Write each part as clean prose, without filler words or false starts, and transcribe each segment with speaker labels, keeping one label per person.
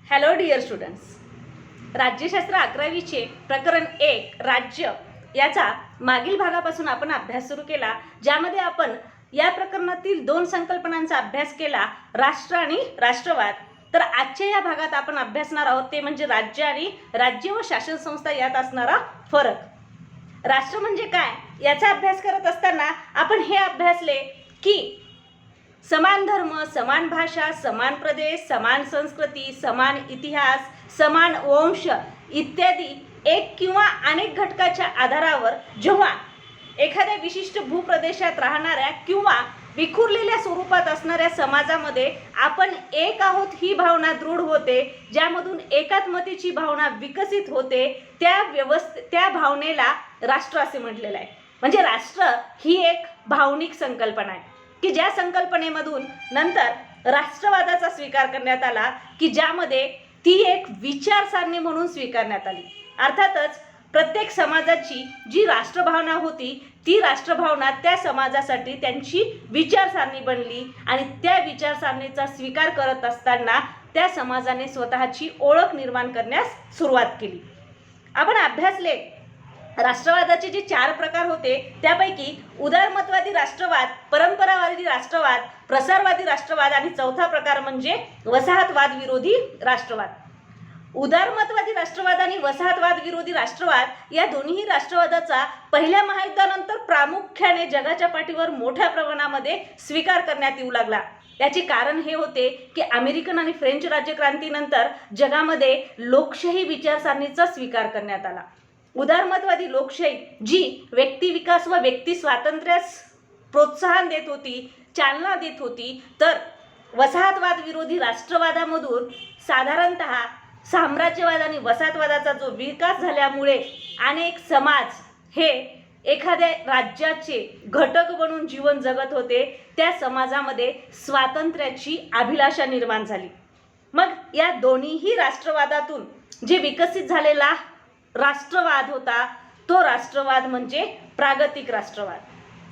Speaker 1: Hello dear students, राज्यशास्त्र 11वीचे प्रकरण 1 राज्य याचा मागील भागापासून आपण अभ्यास सुरू केला, ज्यामध्ये आपण या प्रकरणातील दोन संकल्पनांचा अभ्यास केला, राष्ट्र आणि राष्ट्रवाद. तर आजच्या या भागात आपण अभ्यासणार आहोत ते म्हणजे राज्य आणि राज्य व शासन संस्था यात असणारा फरक. राष्ट्र म्हणजे काय याचा अभ्यास करत असताना आपण हे अभ्यासले की समान धर्म, समान भाषा, समान प्रदेश, समान संस्कृती, समान इतिहास, समान वंश इत्यादी एक किंवा अनेक घटकाच्या आधारावर जेव्हा एखाद्या विशिष्ट भूप्रदेशात राहणाऱ्या किंवा विखुरलेल्या स्वरूपात असणाऱ्या समाजामध्ये आपण एक आहोत ही भावना दृढ होते, ज्यामधून एकात्मतेची भावना विकसित होते, त्या भावनेला राष्ट्र असे म्हटलेलं आहे. म्हणजे राष्ट्र ही एक भावनिक संकल्पना आहे की ज्या संकल्पनेमधून नंतर राष्ट्रवादाचा स्वीकार करण्यात आला, की ज्यामध्ये ती एक विचारसरणी म्हणून स्वीकारण्यात आली. अर्थातच प्रत्येक समाजाची जी राष्ट्रभावना होती ती राष्ट्रभावना त्या समाजासाठी त्यांची विचारसरणी बनली आणि त्या विचारसरणीचा स्वीकार करत असताना त्या समाजाने स्वतःची ओळख निर्माण करण्यास सुरुवात केली. आपण अभ्यासले राष्ट्रवादाचे जे 4 प्रकार होते, त्यापैकी उदारमतवादी राष्ट्रवाद, परंपरावादी राष्ट्रवाद, प्रसारवादी राष्ट्रवाद आणि चौथा प्रकार म्हणजे वसाहतवाद विरोधी राष्ट्रवाद. उदारमतवादी राष्ट्रवाद आणि वसाहतवाद विरोधी राष्ट्रवाद या दोन्ही राष्ट्रवादाचा पहिल्या महायुद्धानंतर प्रामुख्याने जगाच्या पाठीवर मोठ्या प्रमाणामध्ये स्वीकार करण्यात येऊ लागला. याचे कारण हे होते की अमेरिकन आणि फ्रेंच राज्यक्रांतीनंतर जगामध्ये लोकशाही विचारसरणीचा स्वीकार करण्यात आला. उदारमतवादी लोकशाही जी व्यक्ती विकास व व्यक्ती स्वातंत्र्यास प्रोत्साहन देत होती, चालना देत होती, तर वसाहतवाद विरोधी राष्ट्रवादामधून साधारणतः साम्राज्यवाद आणि वसाहतवादाचा जो विकास झाल्यामुळे अनेक समाज हे एखाद्या राज्याचे घटक बनून जीवन जगत होते, त्या समाजामध्ये स्वातंत्र्याची अभिलाषा निर्माण झाली. मग या दोन्हीही राष्ट्रवादातून जे विकसित झालेला राष्ट्रवाद होता तो राष्ट्रवाद म्हणजे प्रागतिक राष्ट्रवाद.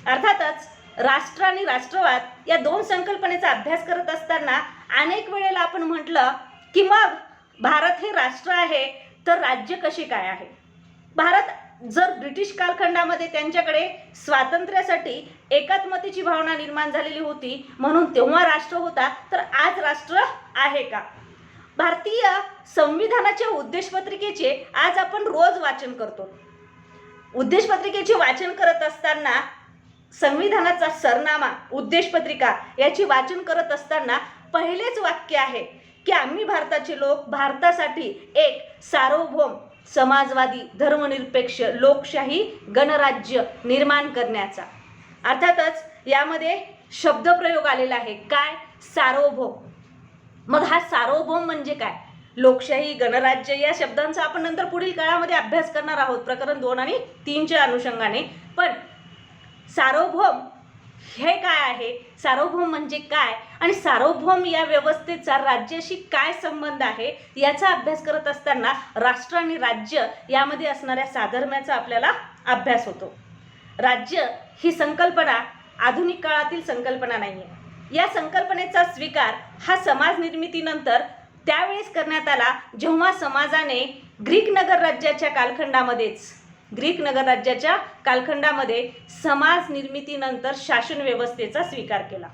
Speaker 1: अर्थातच राष्ट्र आणि राष्ट्रवाद या दोन संकल्पनेचा अभ्यास करत असताना अनेक वेळेला आपण म्हटलं की मग भारत हे राष्ट्र आहे तर राज्य कसे काय आहे. भारत जर ब्रिटिश कालखंडामध्ये त्यांच्याकडे स्वातंत्र्यासाठी एकात्मतेची भावना निर्माण झालेली होती म्हणून तेव्हा राष्ट्र होता, तर आज राष्ट्र आहे का. भारतीय संविधानाच्या उद्देशपत्रिकेचे आज आपण रोज वाचन करतो. उद्देशपत्रिकेचे वाचन करत असताना संविधानाचा सरनामा उद्देशपत्रिका याची वाचन करत असताना पहिलेच वाक्य आहे की आम्ही भारताचे लोक भारतासाठी एक सार्वभौम समाजवादी धर्मनिरपेक्ष लोकशाही गणराज्य निर्माण करण्याचा. अर्थातच यामध्ये शब्दप्रयोग आलेला आहे, काय, सार्वभौम. मग हा सार्वभौम म्हणजे काय, लोकशाही गणराज्य या शब्दांचा आपण नंतर पुढील काळामध्ये अभ्यास करणार आहोत प्रकरण 2 आणि 3च्या अनुषंगाने. पण सार्वभौम हे काय आहे, सार्वभौम म्हणजे काय आणि सार्वभौम या व्यवस्थेचा राज्याशी काय संबंध आहे याचा अभ्यास करत असताना राष्ट्र आणि राज्य यामध्ये असणाऱ्या साधर्म्याचा आपल्याला अभ्यास होतो. राज्य ही संकल्पना आधुनिक काळातील संकल्पना नाही आहे. या संकल्पनेचा स्वीकार हा समाज निर्मितीनंतर त्यावेळेस करण्यात आला जेव्हा समाजाने ग्रीक नगर राज्याच्या कालखंडामध्ये समाज निर्मितीनंतर शासन व्यवस्थेचा स्वीकार केला.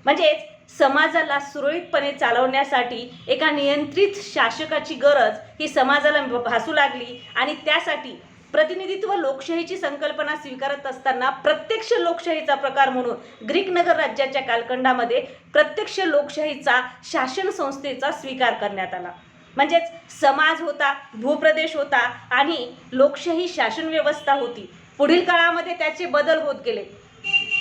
Speaker 1: म्हणजेच समाजाला सुरळीतपणे चालवण्यासाठी एका नियंत्रित शासकाची गरज ही समाजाला भासू लागली आणि त्यासाठी प्रतिनिधित्व लोकशाहीची संकल्पना स्वीकारत असताना प्रत्यक्ष लोकशाहीचा प्रकार म्हणून ग्रीक नगर राज्याच्या कालखंडामध्ये प्रत्यक्ष लोकशाहीचा शासन संस्थेचा स्वीकार करण्यात आला. म्हणजेच समाज होता, भूप्रदेश होता आणि लोकशाही शासन व्यवस्था होती. पुढील काळामध्ये त्याचे बदल होत गेले.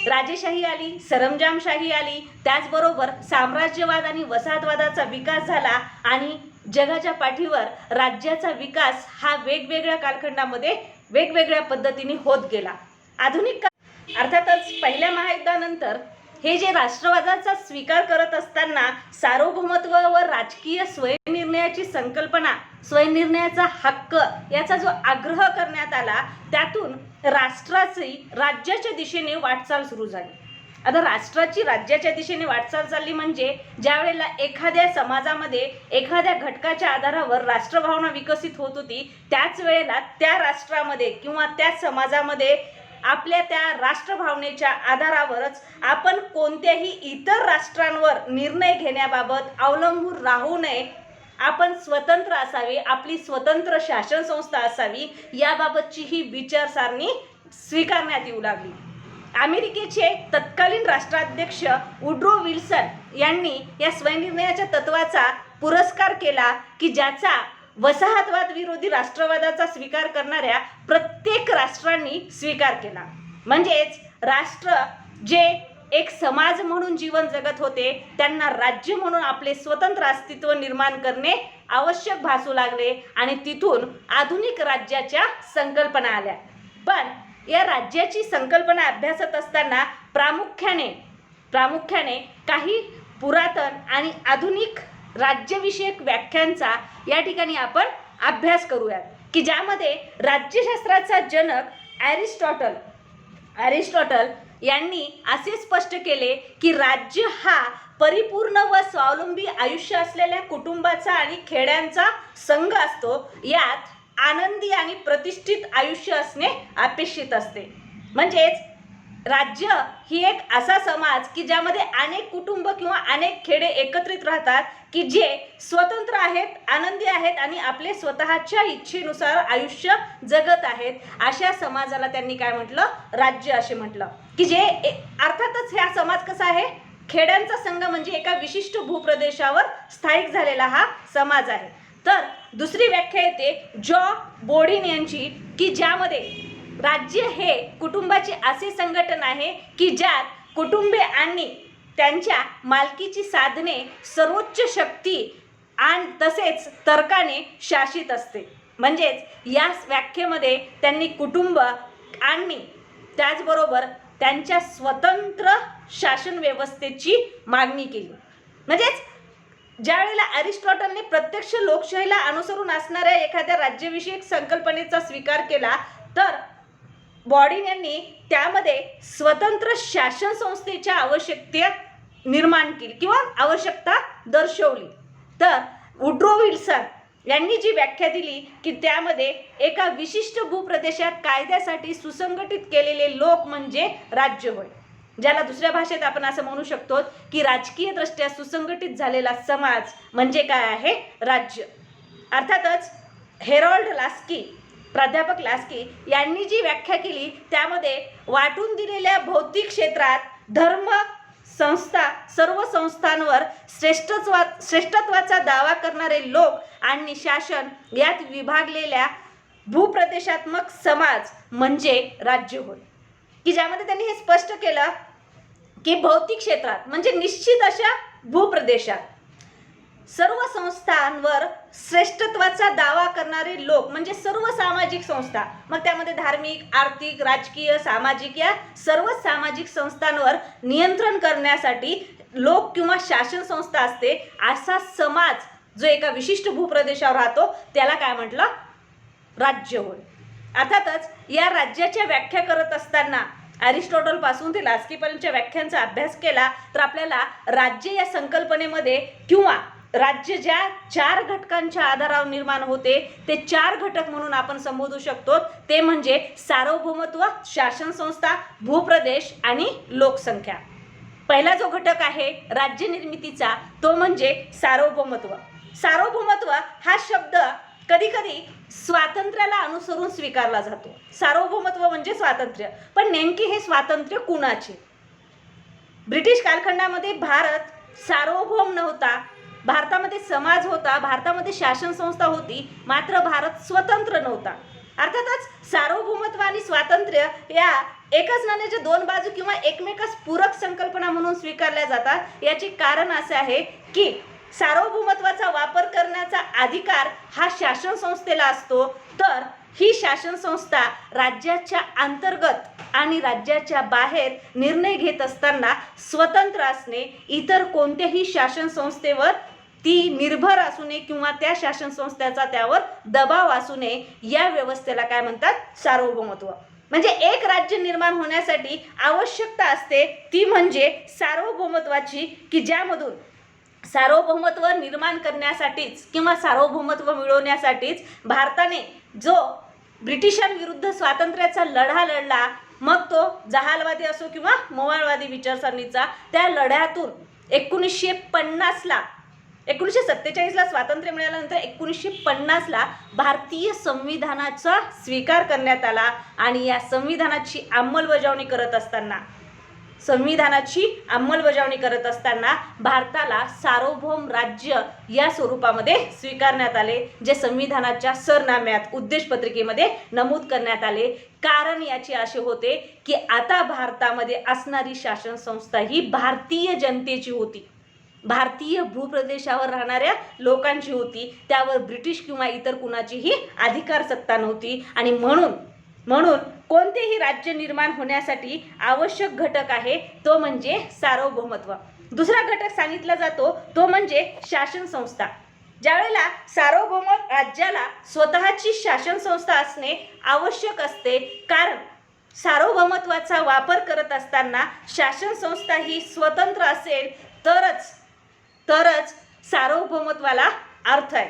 Speaker 1: राजेशाही आली, सरंजामशाही आली, त्याचबरोबर साम्राज्यवाद आणि वसाहतवादाचा विकास झाला आणि जगाच्या पाठीवर राज्याचा विकास हा वेगवेगळ्या कालखंडामध्ये वेगवेगळ्या पद्धतीने होत गेला. आधुनिक अर्थातच पहिल्या महायुद्धानंतर हे जे राष्ट्रवादाचा स्वीकार करत असताना सार्वभौमत्व व राजकीय स्वयंनिर्णयाची संकल्पना, स्वयंनिर्णयाचा हक्क याचा जो आग्रह करण्यात आला, त्यातून राज्याच्या दिशेने वाटचाल सुरू झाली. आता राष्ट्राची राज्याच्या दिशेने वाटचाल चालली म्हणजे ज्या वेळेला एखाद्या समाजामध्ये एखाद्या घटकाच्या आधारावर राष्ट्रभावना विकसित होत होती, त्याच वेळेला त्या राष्ट्रामध्ये किंवा त्या समाजामध्ये आपल्या त्या राष्ट्रभावनेच्या आधारावरच आपण कोणत्याही इतर राष्ट्रांवर निर्णय घेण्याबाबत अवलंबून राहू नये, आपण स्वतंत्र असावे, आपली स्वतंत्र शासन संस्था असावी, याबाबतची ही विचारसरणी स्वीकारण्यात येऊ लागली. अमेरिकेचे तत्कालीन राष्ट्राध्यक्ष वुड्रो विल्सन यांनी या स्वयंनिर्णयाच्या तत्वाचा पुरस्कार केला की ज्याचा वसाहतवाद विरोधी राष्ट्रवादाचा स्वीकार करणाऱ्या प्रत्येक राष्ट्रांनी स्वीकार केला. म्हणजेच राष्ट्र जे एक समाज म्हणून जीवन जगत होते त्यांना राज्य म्हणून आपले स्वतंत्र अस्तित्व निर्माण करणे आवश्यक भासू लागले आणि तिथून आधुनिक राज्याच्या संकल्पना आल्या. पण या राज्याची संकल्पना अभ्यासत असताना प्रामुख्याने काही पुरातन आणि आधुनिक राज्यविषयक व्याख्यांचा या ठिकाणी आपण अभ्यास करूयात की ज्यामध्ये राज्यशास्त्राचा जनक अरिस्टॉटल यांनी असे स्पष्ट केले की राज्य हा परिपूर्ण व स्वावलंबी आयुष्य असलेल्या कुटुंबाचा आणि खेड्यांचा संघ असतो. यात आनंदी आणि प्रतिष्ठित आयुष्य असणे अपेक्षित असते. म्हणजेच राज्य ही एक असा समाज की ज्यामध्ये अनेक कुटुंब किंवा अनेक खेडे एकत्रित राहतात की जे स्वतंत्र आहेत, आनंदी आहेत आणि आपले स्वतःच्या इच्छेनुसार आयुष्य जगत आहेत. अशा समाजाला त्यांनी काय म्हटलं? राज्य असे म्हटलं. की जे अर्थातच हा समाज कसा आहे? खेड्यांचा संघ म्हणजे एका विशिष्ट भूप्रदेशावर स्थायिक झालेला हा समाज आहे. तर दुसरी व्याख्या येते जॉ बोर्डिन यांची की ज्यामध्ये राज्य हे कुटुंबाचे असे संघटन आहे की ज्यात कुटुंबे आणि त्यांच्या मालकीची साधने सर्वोच्च शक्ती आणि तसेच तर्काने शासित असते. म्हणजेच या व्याख्येमध्ये त्यांनी कुटुंब आणि त्याचबरोबर त्यांच्या स्वतंत्र शासन व्यवस्थेची मागणी केली. म्हणजेच ज्यावेळेला अरिस्टॉटलने प्रत्यक्ष लोकशाहीला अनुसरून असणाऱ्या एखाद्या राज्यविषयक संकल्पनेचा स्वीकार केला तर बॉर्डिन यांनी त्यामध्ये स्वतंत्र शासन संस्थेच्या आवश्यकता निर्माण केली किंवा आवश्यकता दर्शवली. तर वुड्रो विल्सन यांनी जी व्याख्या दिली की त्यामध्ये एका विशिष्ट भूप्रदेशात कायद्यासाठी सुसंघटित केलेले लोक म्हणजे राज्य होय. ज्याला दुसऱ्या भाषेत आपण असं म्हणू शकतो की राजकीय दृष्ट्या सुसंघटित झालेला समाज म्हणजे काय आहे? राज्य. अर्थातच प्राध्यापक लास्की यांनी जी व्याख्या केली त्यामध्ये वाटून दिलेल्या भौतिक क्षेत्रात धर्म संस्था सर्व संस्थांवर श्रेष्ठत्वाचा दावा करणारे लोक आणि शासन यात विभागलेल्या भूप्रदेशात्मक समाज म्हणजे राज्य होय. की ज्यामध्ये त्यांनी हे स्पष्ट केलं की भौतिक क्षेत्रात म्हणजे निश्चित अशा भूप्रदेशात सर्व संस्थांवर श्रेष्ठत्वाचा दावा करणारे लोक म्हणजे सर्व सामाजिक संस्था, मग त्यामध्ये धार्मिक, आर्थिक, राजकीय, सामाजिक या सर्व सामाजिक संस्थांवर नियंत्रण करण्यासाठी लोक किंवा शासन संस्था असते. असा समाज जो एका विशिष्ट भूप्रदेशावर राहतो त्याला काय म्हटलं? राज्य होय. अर्थातच या राज्याच्या व्याख्या करत असताना अरिस्टॉटल पासून ते लास्कीपर्यंतच्या व्याख्यांचा अभ्यास केला तर आपल्याला राज्य या संकल्पनेमध्ये किंवा राज्य ज्या 4 घटकांच्या आधारावर निर्माण होते ते 4 घटक म्हणून आपण संबोधू शकतो. ते म्हणजे सार्वभौमत्व, शासन संस्था, भूप्रदेश आणि लोकसंख्या. पहिला जो घटक आहे राज्य निर्मितीचा तो म्हणजे सार्वभौमत्व. सार्वभौमत्व हा शब्द कधी कधी स्वातंत्र्याला अनुसरून स्वीकारला जातो. सार्वभौमत्व म्हणजे स्वातंत्र्य, पण नेमके हे स्वातंत्र्य कुणाचे? ब्रिटिश कालखंडामध्ये भारत सार्वभौम नव्हता. भारतामध्ये समाज होता, भारतामध्ये शासन संस्था होती, मात्र भारत स्वतंत्र नव्हता. अर्थातच सार्वभौमत्व आणि स्वातंत्र्य या एकच नाण्याच्या 2 बाजू किंवा एकमेकास पूरक संकल्पना म्हणून स्वीकारल्या जातात. याचे कारण असे आहे की सार्वभौमत्वाचा वापर करण्याचा अधिकार हा शासन संस्थेला असतो, तर ही शासन संस्था राज्याच्या अंतर्गत आणि राज्याच्या बाहेर निर्णय घेत असताना स्वतंत्र असणे, इतर कोणत्याही शासन संस्थेवर ती निर्भर असू नये किंवा त्या शासन संस्थेचा त्यावर दबाव असू नये, या व्यवस्थेला काय म्हणतात? सार्वभौमत्व. म्हणजे एक राज्य निर्माण होण्यासाठी आवश्यकता असते ती म्हणजे सार्वभौमत्वाची, की ज्यामधून सार्वभौमत्व निर्माण करण्यासाठीच किंवा सार्वभौमत्व मिळवण्यासाठीच भारताने जो ब्रिटिशांविरुद्ध स्वातंत्र्याचा लढा लढला, मग तो जहालवादी असो किंवा मोवाळवादी विचारसरणीचा, त्या लढ्यातून 1950ला 1947ला स्वातंत्र्य मिळाल्यानंतर 1950ला भारतीय संविधानाचा स्वीकार करण्यात आला आणि या संविधानाची अंमलबजावणी करत असताना भारताला सार्वभौम राज्य या स्वरूपामध्ये स्वीकारण्यात आले, जे संविधानाच्या सरनाम्यात उद्देशपत्रिकेमध्ये नमूद करण्यात आले. कारण याचे असे होते की आता भारतामध्ये असणारी शासन संस्था ही भारतीय जनतेची होती, भारतीय भूप्रदेशावर राहणाऱ्या लोकांची होती. त्यावर ब्रिटिश किंवा इतर कुणाचीही अधिकार सत्ता नव्हती आणि म्हणून कोणतेही राज्य निर्माण होण्यासाठी आवश्यक घटक आहे तो म्हणजे सार्वभौमत्व. दुसरा घटक सांगितला जातो तो म्हणजे शासन संस्था. ज्यावेळेला सार्वभौम राज्याला स्वतःची शासन संस्था असणे आवश्यक असते, कारण सार्वभौमत्वाचा वापर करत असताना शासन संस्था ही स्वतंत्र असेल तरच सार्वभौमत्वाला अर्थ आहे.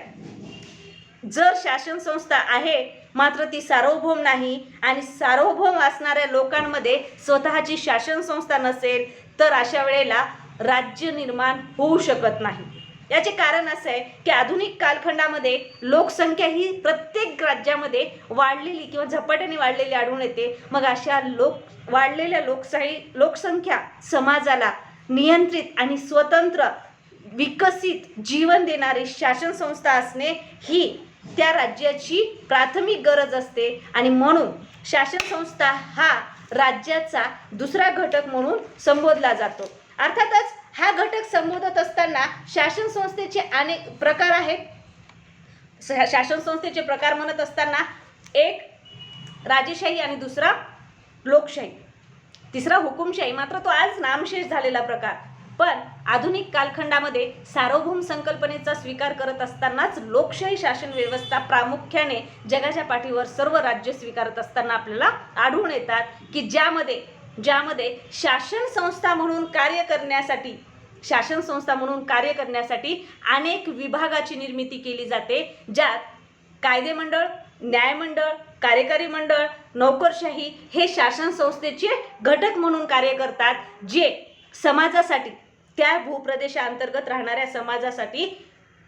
Speaker 1: जर शासन संस्था आहे मात्र ती सार्वभौम नाही आणि सार्वभौम असणाऱ्या लोकांमध्ये स्वतःची शासन संस्था नसेल तर अशा वेळेला राज्य निर्माण होऊ शकत नाही. याचे कारण असं आहे की आधुनिक कालखंडामध्ये लोकसंख्या ही प्रत्येक राज्यामध्ये वाढलेली किंवा झपाट्याने वाढलेली आढळून येते. मग अशा वाढलेल्या लोकसंख्या समाजाला नियंत्रित आणि स्वतंत्र विकसित जीवन देणारी शासन संस्था असणे ही त्या राज्याची प्राथमिक गरज असते आणि म्हणून शासन संस्था हा राज्याचा दुसरा घटक म्हणून संबोधला जातो. अर्थातच हा घटक संबोधत असताना शासन संस्थेचे अनेक प्रकार आहेत. शासन संस्थेचे प्रकार म्हणत असताना एक राजेशाही आणि दुसरा लोकशाही, तिसरा हुकुमशाही, मात्र तो आज नामशेष झालेला प्रकार. पण आधुनिक कालखंडामध्ये सार्वभौम संकल्पनेचा स्वीकार करत असतानाच लोकशाही शासन व्यवस्था प्रामुख्याने जगाच्या पाठीवर सर्व राज्य स्वीकारत असताना आपल्याला आढळून येतात की ज्यामध्ये शासन संस्था म्हणून कार्य करण्यासाठी अनेक विभागाची निर्मिती केली जाते, ज्यात कायदेमंडळ, न्यायमंडळ, कार्यकारी मंडळ, नोकरशाही हे शासन संस्थेचे घटक म्हणून कार्य करतात, जे समाजासाठी, त्या भूप्रदेशांतर्गत राहणाऱ्या समाजासाठी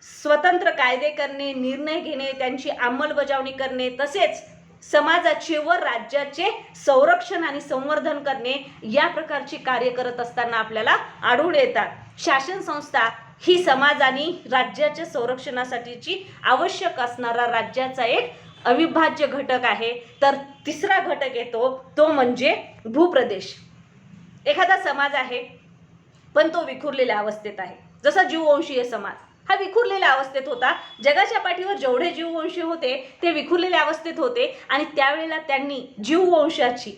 Speaker 1: स्वतंत्र कायदे करणे, निर्णय घेणे, त्यांची अंमलबजावणी करणे, तसेच समाजाचे व राज्याचे संरक्षण आणि संवर्धन करणे या प्रकारची कार्य करत असताना आपल्याला आढळून येतात. शासन संस्था ही समाज आणि राज्याच्या संरक्षणासाठीची आवश्यक असणारा राज्याचा एक अविभाज्य घटक आहे. तर तिसरा घटक येतो तो म्हणजे भूप्रदेश. एखादा समाज आहे पण तो विखुरलेल्या अवस्थेत आहे. जसा जीववंशीय समाज हा विखुरलेल्या अवस्थेत होता. जगाच्या पाठीवर जेवढे जीववंशीय होते ते विखुरलेल्या अवस्थेत होते आणि त्यावेळेला त्यांनी जीववंशाची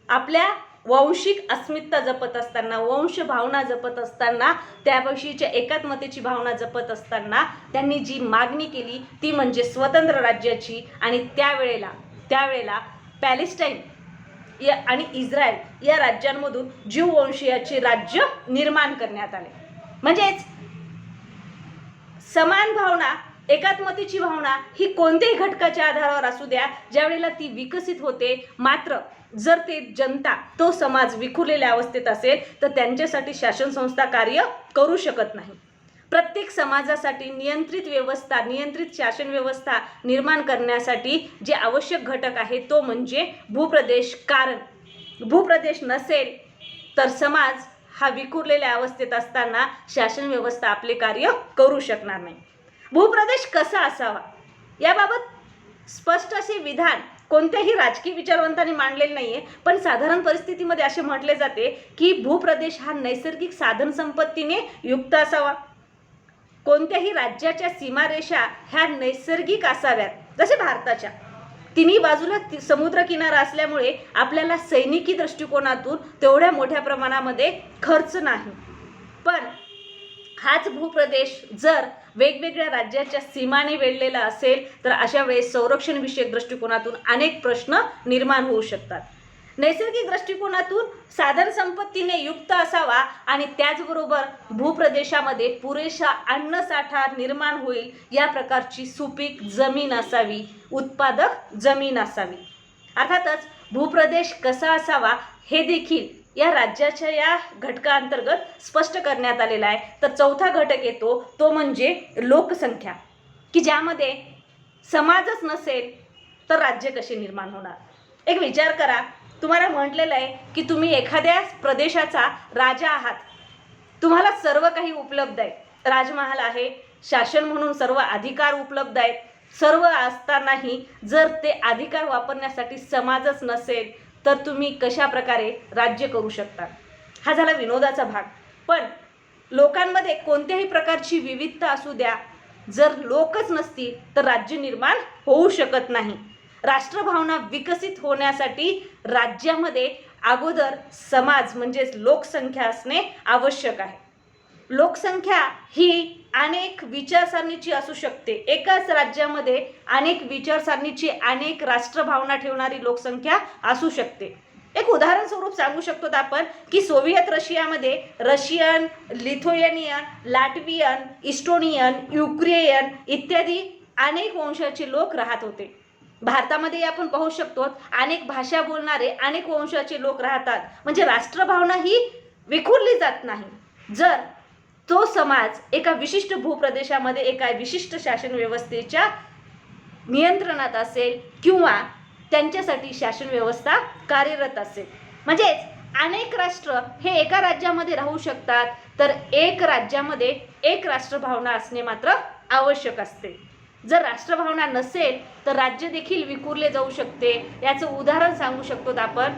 Speaker 1: आपल्या वांशिक अस्मिता जपत असताना, वंश भावना जपत असताना, त्याविषयीच्या एकात्मतेची भावना जपत असताना त्यांनी जी मागणी केली ती म्हणजे स्वतंत्र राज्याची. आणि त्यावेळेला पॅलेस्टाईन आणि इस्रायल या राज्यांमधून जीववंशीयाचे राज्य निर्माण करण्यात आले. म्हणजेच समान भावना, एकात्मतेची भावना ही कोणत्याही घटकाच्या आधारावर असू द्या, ज्यावेळेला ती विकसित होते. मात्र जर ते जनता, तो समाज विखुरलेल्या अवस्थेत असेल तर त्यांच्यासाठी शासन संस्था कार्य करू शकत नाही. प्रत्येक समाजासाठी नियंत्रित शासन व्यवस्था निर्माण करण्यासाठी जे आवश्यक घटक आहे तो म्हणजे भूप्रदेश. कारण भूप्रदेश नसेल तर समाज हा विखुरलेल्या अवस्थेत असताना शासन व्यवस्था आपले कार्य करू शकणार नाही. भूप्रदेश कसा असावा याबाबत स्पष्ट असे विधान कोणत्याही राजकीय विचारवंतांनी मांडलेले नाहीये, पण साधारण परिस्थितीमध्ये असे म्हटले जाते की भूप्रदेश हा नैसर्गिक साधन संपत्तीने युक्त असावा. कोणत्याही राज्याच्या सीमारेषा ह्या नैसर्गिक असाव्यात. जसे भारताच्या तिन्ही बाजूला समुद्र किनारा असल्यामुळे आपल्याला सैनिकी दृष्टिकोनातून तेवढ्या मोठ्या प्रमाणामध्ये खर्च नाही. पण हाच भूप्रदेश जर वेगवेगळ्या राज्याच्या सीमाने वेढलेला असेल तर अशा वेळेस संरक्षण विषयक दृष्टिकोनातून अनेक प्रश्न निर्माण होऊ शकतात. नैसर्गिक दृष्टिकोनातून साधन संपत्तीने युक्त असावा आणि त्याचबरोबर भूप्रदेशामध्ये पुरेसा अन्नसाठा निर्माण होईल या प्रकारची सुपीक जमीन असावी, उत्पादक जमीन असावी. अर्थातच भूप्रदेश कसा असावा हे देखील या राज्याच्या या घटकांतर्गत स्पष्ट करण्यात आलेला आहे. तर चौथा घटक येतो तो म्हणजे लोकसंख्या, की ज्यामध्ये समाजच नसेल तर राज्य कसे निर्माण होणार. एक विचार करा, तुम्हाला म्हटलेलं आहे की तुम्ही एखाद्या प्रदेशाचा राजा आहात, तुम्हाला सर्व काही उपलब्ध आहे, राजमहाल आहे, शासन म्हणून सर्व अधिकार उपलब्ध आहेत. सर्व असतानाही जर ते अधिकार वापरण्यासाठी समाजच नसेल तर तुम्ही कशा प्रकारे राज्य करू शकता. हा झाला विनोदाचा भाग. पण लोकांमध्ये कोणत्याही प्रकारची विविधता असू द्या, जर लोकच नसतील तर राज्य निर्माण होऊ शकत नाही. राष्ट्रभावना विकसित होण्यासाठी राज्यामध्ये अगोदर समाज म्हणजेच लोकसंख्या असणे आवश्यक आहे. लोकसंख्या ही अनेक विचारसरणीची असू शकते. एकाच राज्यामध्ये अनेक विचारसरणीची, अनेक राष्ट्रभावना ठेवणारी लोकसंख्या असू शकते. एक उदाहरण स्वरूप सांगू शकतो आपण की सोव्हिएत रशियामध्ये Russian, Lithuanian, Latvian, Estonian, Ukrainian इत्यादी अनेक वंशाचे लोक राहत होते. भारतामध्ये आपण पाहू शकतो अनेक भाषा बोलणारे अनेक वंशाचे लोक राहतात. म्हणजे राष्ट्रभावना ही विखुरली जात नाही जर तो समाज एका विशिष्ट भूप्रदेशामध्ये एका विशिष्ट शासन व्यवस्थेच्या नियंत्रणात असेल किंवा त्यांच्यासाठी शासन व्यवस्था कार्यरत असेल. म्हणजेच अनेक राष्ट्र हे एका राज्यामध्ये राहू शकतात, तर एक राज्यामध्ये एक राष्ट्रभावना असणे मात्र आवश्यक असते. जर राष्ट्रभावना नसेल तर राज्य देखील विखुरले जाऊ शकते. याचं उदाहरण सांगू शकतो आपण.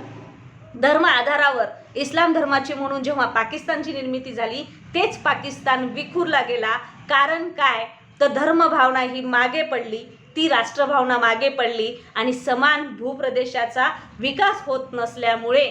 Speaker 1: धर्म आधारावर इस्लाम धर्माचे म्हणून जेव्हा पाकिस्तानची निर्मिती झाली तेच पाकिस्तान विखुरला गेला. कारण काय तर धर्मभावना ही मागे पडली, ती राष्ट्रभावना मागे पडली आणि समान भूप्रदेशाचा विकास होत नसल्यामुळे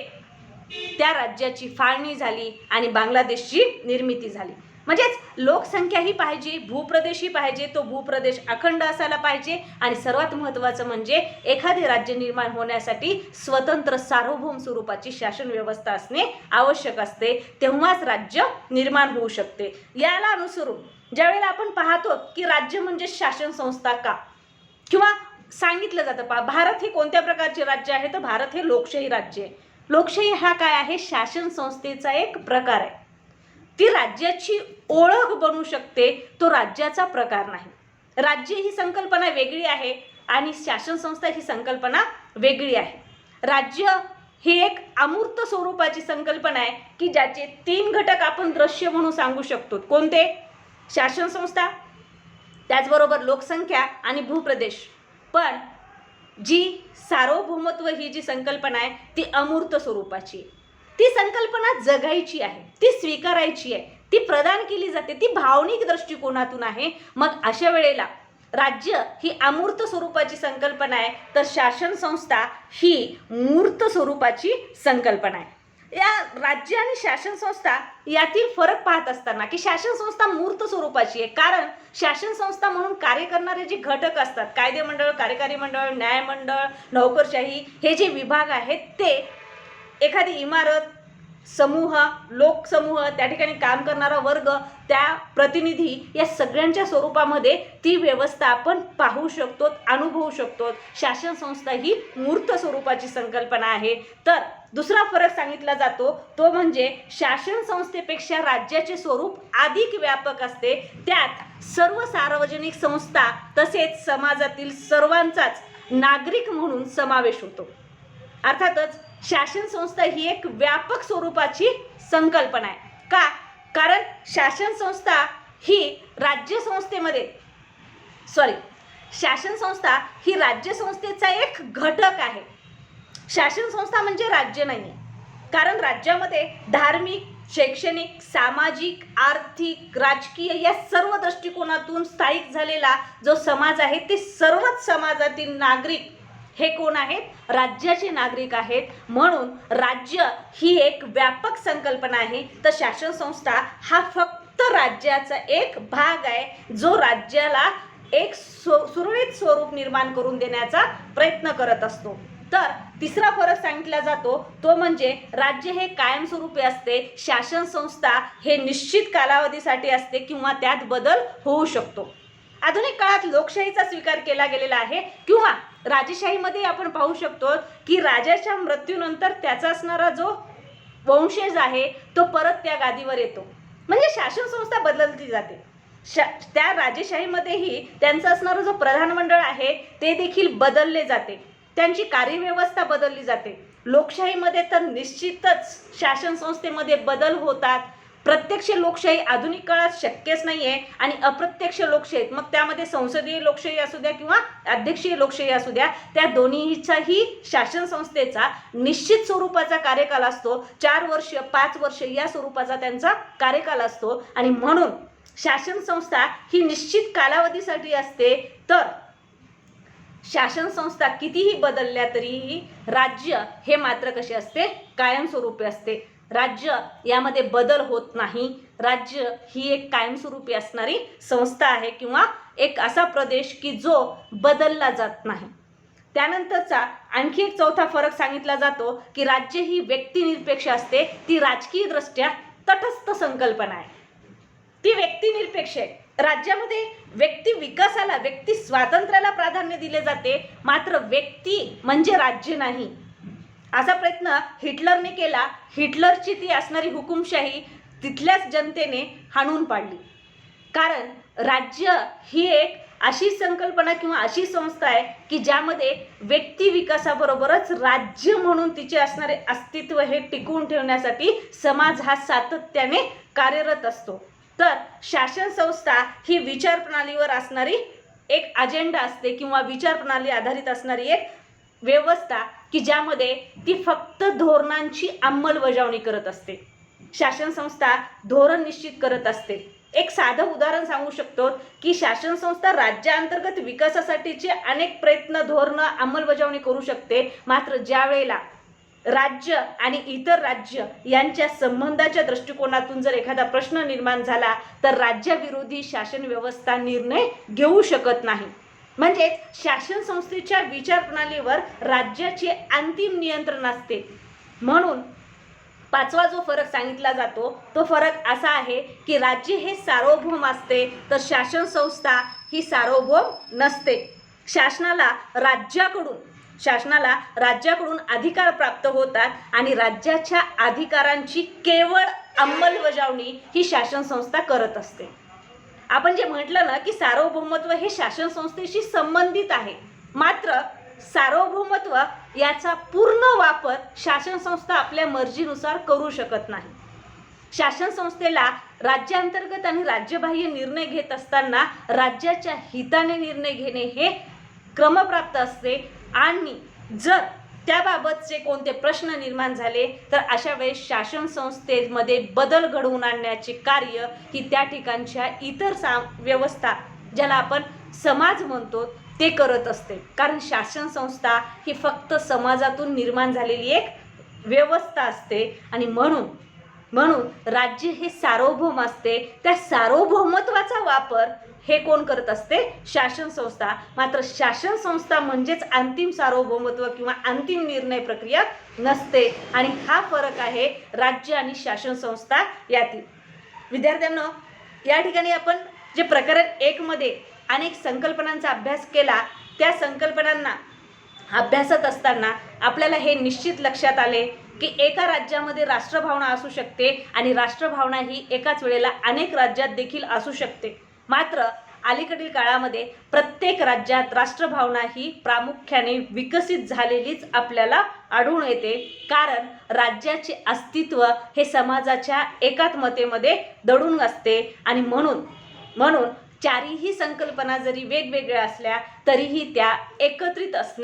Speaker 1: त्या राज्याची फाळणी झाली आणि बांगलादेशची निर्मिती झाली. म्हणजेच लोकसंख्याही पाहिजे, भूप्रदेशही पाहिजे, तो भूप्रदेश अखंड असायला पाहिजे आणि सर्वात महत्त्वाचं म्हणजे एखादे राज्य निर्माण होण्यासाठी स्वतंत्र सार्वभौम स्वरूपाची शासन व्यवस्था असणे आवश्यक असते. तेव्हाच राज्य निर्माण होऊ शकते. याला अनुसरून ज्यावेळेला आपण पाहतो की राज्य म्हणजे शासन संस्था का, किंवा सांगितलं जातं भारत हे कोणत्या प्रकारचे राज्य आहे तर भारत हे लोकशाही राज्य आहे. लोकशाही हा काय आहे, शासन संस्थेचा एक प्रकार आहे. ती राज्याची ओळख बनू शकते, तो राज्याचा प्रकार नाही. राज्य ही संकल्पना वेगळी आहे आणि शासन संस्था ही संकल्पना वेगळी आहे. राज्य ही एक अमूर्त स्वरूपाची संकल्पना आहे की ज्याचे 3 घटक आपण दृश्य म्हणून सांगू शकतो. कोणते? शासन संस्था, त्याचबरोबर लोकसंख्या आणि भूप्रदेश. पण जी सार्वभौमत्व ही जी संकल्पना आहे ती अमूर्त स्वरूपाची. ती संकल्पना जगायची आहे, ती स्वीकारायची आहे, ती प्रदान केली जाते, ती भावनिक दृष्टिकोनातून आहे. मग अशा वेळेला राज्य ही अमूर्त स्वरूपाची संकल्पना आहे तर शासन संस्था ही मूर्त स्वरूपाची संकल्पना आहे. या राज्य आणि शासन संस्था यातील फरक पाहत असताना की शासन संस्था मूर्त स्वरूपाची आहे, कारण शासन संस्था म्हणून कार्य करणारे जे घटक असतात, कायदे मंडळ, कार्यकारी मंडळ, न्यायमंडळ, नोकरशाही हे जे विभाग आहेत ते एखादी इमारत, समूह, लोकसमूह, त्या ठिकाणी काम करणारा वर्ग, त्या प्रतिनिधी या सगळ्यांच्या स्वरूपामध्ये ती व्यवस्था आपण पाहू शकतो, अनुभवू शकतो. शासन संस्था ही मूर्त स्वरूपाची संकल्पना आहे. तर दुसरा फरक सांगितला जातो तो म्हणजे शासन संस्थेपेक्षा राज्याचे स्वरूप अधिक व्यापक असते. त्यात सर्व सार्वजनिक संस्था तसेच समाजातील सर्वांचाच नागरिक म्हणून समावेश होतो. अर्थातच शासन संस्था ही एक व्यापक स्वरूपाची संकल्पना आहे. का? कारण शासन संस्था ही शासन संस्था ही राज्य संस्थेचा एक घटक आहे. शासन संस्था म्हणजे राज्य नाही. कारण राज्यामध्ये धार्मिक, शैक्षणिक, सामाजिक, आर्थिक, राजकीय या सर्व दृष्टिकोनातून स्थायिक झालेला जो समाज आहे ते सर्वच समाजातील नागरिक हे कोण आहेत? राज्याचे नागरिक आहेत. म्हणून राज्य ही एक व्यापक संकल्पना आहे तर शासन संस्था हा फक्त राज्याचा एक भाग आहे जो राज्याला एक सुरळीत स्वरूप निर्माण करून देण्याचा प्रयत्न करत असतो. तर तिसरा फरक सांगितला जातो तो म्हणजे राज्य हे कायमस्वरूपी असते, शासन संस्था हे निश्चित कालावधीसाठी असते किंवा त्यात बदल होऊ शकतो. आधुनिक काळात लोकशाहीचा स्वीकार केला गेलेला आहे किंवा राजेशाहीमध्ये आपण पाहू शकतो की राजाच्या मृत्यूनंतर त्याचा असणारा जो वंशज आहे तो परत त्या गादीवर येतो, म्हणजे शासन संस्था बदलली जाते. त्या राजेशाहीमध्येही त्यांचा असणारा जो प्रधान मंडळ आहे ते देखील बदलले जाते, त्यांची कार्यव्यवस्था बदलली जाते. लोकशाहीमध्ये तर निश्चितच शासन संस्थेमध्ये बदल होतात. प्रत्यक्ष लोकशाही आधुनिक काळात शक्यच नाही आहे आणि अप्रत्यक्ष लोकशाही, मग त्यामध्ये संसदीय लोकशाही असू द्या किंवा अध्यक्षीय लोकशाही असू द्या, त्या दोन्हीचाही शासन संस्थेचा निश्चित स्वरूपाचा कार्यकाल असतो. 4 वर्ष 5 वर्ष या स्वरूपाचा त्यांचा कार्यकाल असतो आणि म्हणून शासन संस्था ही निश्चित कालावधीसाठी असते. तर शासन संस्था कितीही बदलल्या तरीही राज्य हे मात्र कसे असते, कायमस्वरूपी असते. राज्य यामध्ये बदल होत नाही. राज्य ही एक कायमस्वरूपी असणारी संस्था आहे किंवा एक असा प्रदेश की जो बदलला जात नाही. त्यानंतरचा आणखी एक चौथा फरक सांगितला जातो की राज्य ही व्यक्तिनिरपेक्ष असते. ती राजकीय दृष्ट्या तटस्थ संकल्पना आहे, ती व्यक्तिनिरपेक्ष आहे. राज्यामध्ये व्यक्ती विकासाला, व्यक्ती स्वातंत्र्याला प्राधान्य दिले जाते, मात्र व्यक्ती म्हणजे राज्य नाही असा प्रयत्न हिटलरने केला. हिटलरची ती असणारी हुकुमशाही तिथल्याच जनतेने हाणून पाडली. कारण राज्य ही एक अशी संकल्पना किंवा अशी संस्था आहे की ज्यामध्ये व्यक्ती विकासाबरोबरच राज्य म्हणून तिचे असणारे अस्तित्व हे टिकवून ठेवण्यासाठी समाज हा सातत्याने कार्यरत असतो. तर शासन संस्था ही विचारप्रणालीवर असणारी एक अजेंडा असते किंवा विचारप्रणाली आधारित असणारी एक व्यवस्था की ज्यामध्ये ती फक्त धोरणांची अंमलबजावणी करत असते. शासन संस्था धोरण निश्चित करत असते. एक साधं उदाहरण सांगू शकतो की शासन संस्था राज्यांतर्गत विकासासाठीचे अनेक प्रयत्न, धोरणं अंमलबजावणी करू शकते, मात्र ज्या वेळेला राज्य आणि इतर राज्य यांच्या संबंधाच्या दृष्टिकोनातून जर एखादा प्रश्न निर्माण झाला तर राज्याविरोधी शासन व्यवस्था निर्णय घेऊ शकत नाही. म्हणजे शासन संस्थेच्या विचारप्रणालीवर राज्याचे अंतिम नियंत्रण असते. म्हणून पाचवा जो फरक सांगितला जातो तो फरक असा आहे की राज्य हे सार्वभौम असते तर शासन संस्था ही सार्वभौम नसते. शासनाला राज्याकडून अधिकार प्राप्त होतात आणि राज्याच्या अधिकारांची केवळ अंमलबजावणी ही शासन संस्था करत असते. आपण जे म्हटलं ना की सार्वभौमत्व हे शासन संस्थेशी संबंधित आहे, मात्र सार्वभौमत्व याचा पूर्ण वापर शासन संस्था आपल्या मर्जीनुसार करू शकत नाही. शासन संस्थेला राज्यांतर्गत आणि राज्यबाह्य निर्णय घेत असताना राज्याच्या हिताने निर्णय घेणे हे क्रमप्राप्त असते आणि जर त्याबाबतचे कोणते प्रश्न निर्माण झाले तर अशा वेळेस शासन संस्थेमध्ये बदल घडवून आणण्याचे कार्य ही त्या ठिकाणच्या इतर व्यवस्था ज्याला आपण समाज म्हणतो ते करत असते. कारण शासन संस्था ही फक्त समाजातून निर्माण झालेली एक व्यवस्था असते आणि म्हणून राज्य हे सार्वभौम असते. त्या सार्वभौमत्वाचा वापर हे कोण करत असते? शासन संस्था. मात्र शासन संस्था म्हणजेच अंतिम सार्वभौमत्व किंवा अंतिम निर्णय प्रक्रिया नसते आणि हा फरक आहे राज्य आणि शासन संस्था यातील. विद्यार्थ्यांनो, या ठिकाणी आपण जे प्रकरण 1 मध्ये अनेक संकल्पनांचा अभ्यास केला, त्या संकल्पनांना अभ्यासत असताना आपल्याला हे निश्चित लक्षात आले की एका राज्यामध्ये राष्ट्रभावना असू शकते आणि राष्ट्रभावना ही एकाच वेळेला अनेक राज्यात देखील असू शकते. मात्र अलीकडील काळामध्ये प्रत्येक राज्यात राष्ट्रभावना ही प्रामुख्याने विकसित झालेलीच आपल्याला आढळून येते. कारण राज्याचे अस्तित्व हे समाजाच्या एकात्मतेमध्ये दडून असते आणि म्हणून चारीही संकल्पना जरी वेगवेगळ्या असल्या तरीही त्या एकत्रित असणे